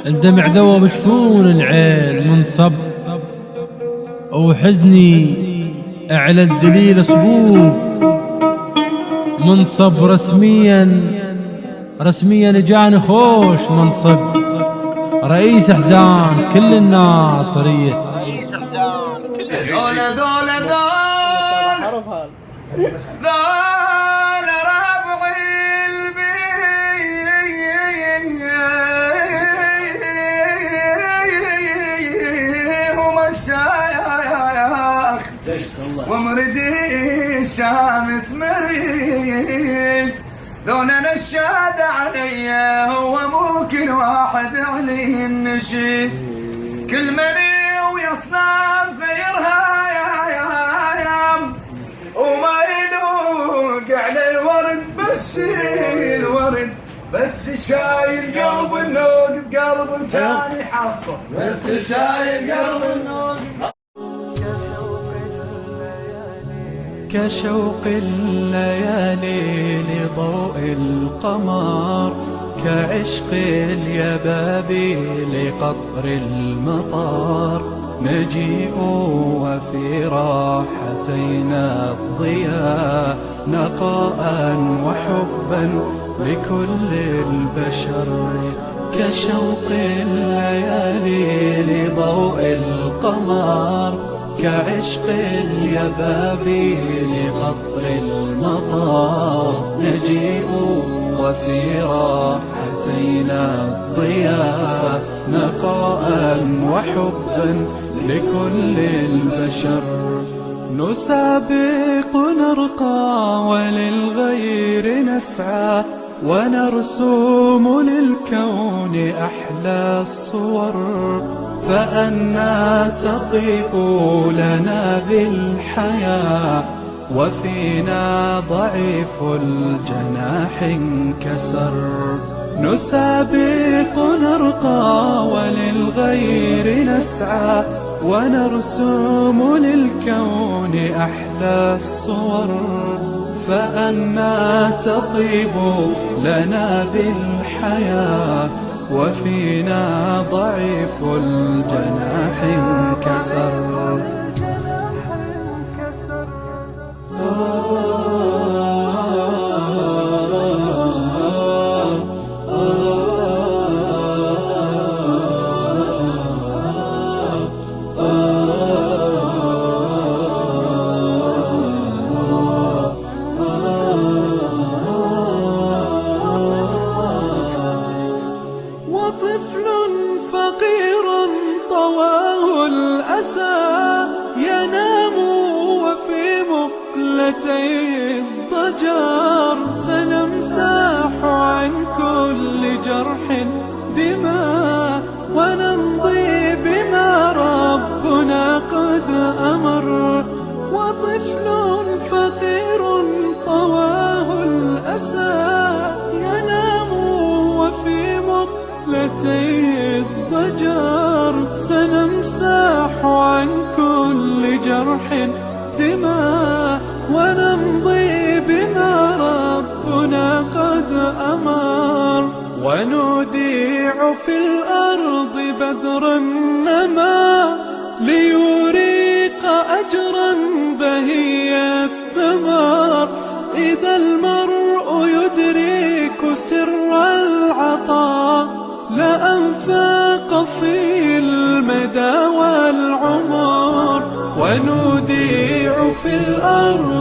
الدمع ذوب جفون العين منصب، وحزني أعلى الدليل صبوب منصب. رسميا جاني خوش منصب، رئيس أحزان كل الناصرية. دولة دولة دولة ربع البيه ومشايخ ومردي شامس مريد، دون نشاد علي هو ممكن واحد عليه النشيد. كل مني ويصنام فيرها يا وما يلوق على الورد، بس الورد بس شايل قلب النوق بقلب كان يحصل، بس شايل قلب النوق. كشوق الليالي لضوء القمر، كعشق اليبابي لقطر المطار، نجيء وفي راحتينا الضياء، نقاء وحبا لكل البشر. كشوق الليالي لضوء القمر، كعشق اليبابي لقطر المطار، نجيء وفي راحتينا الضياء، نقاء وحبا لكل البشر. نسابق نرقى وللغير نسعى، ونرسم للكون أحلى الصور، فأنا تطيب لنا بالحياة، وفينا ضعيف الجناح انكسر. نسابق نرقى وللغير نسعى، ونرسم للكون أحلى الصور، فأنا تطيب لنا بالحياة، وفينا ضعيف الجناح انكسر. ينام وفي مقلتي الضجر، سنمسح عن كل جرح دماء، ونمضي بما ربنا قد أمر. وطفل فقير طواه الأسى، ينام وفي مقلتي الضجر، سنمسح عن كل جرح دماء، ونمضي بما ربنا قد أمر. ونوديع في الأرض بدر النما، ليريق أجرا بهي الثمر. إذا المرء يدرك سر العطاء، لأنفاق في المدى والعمر. ونوديع في الأرض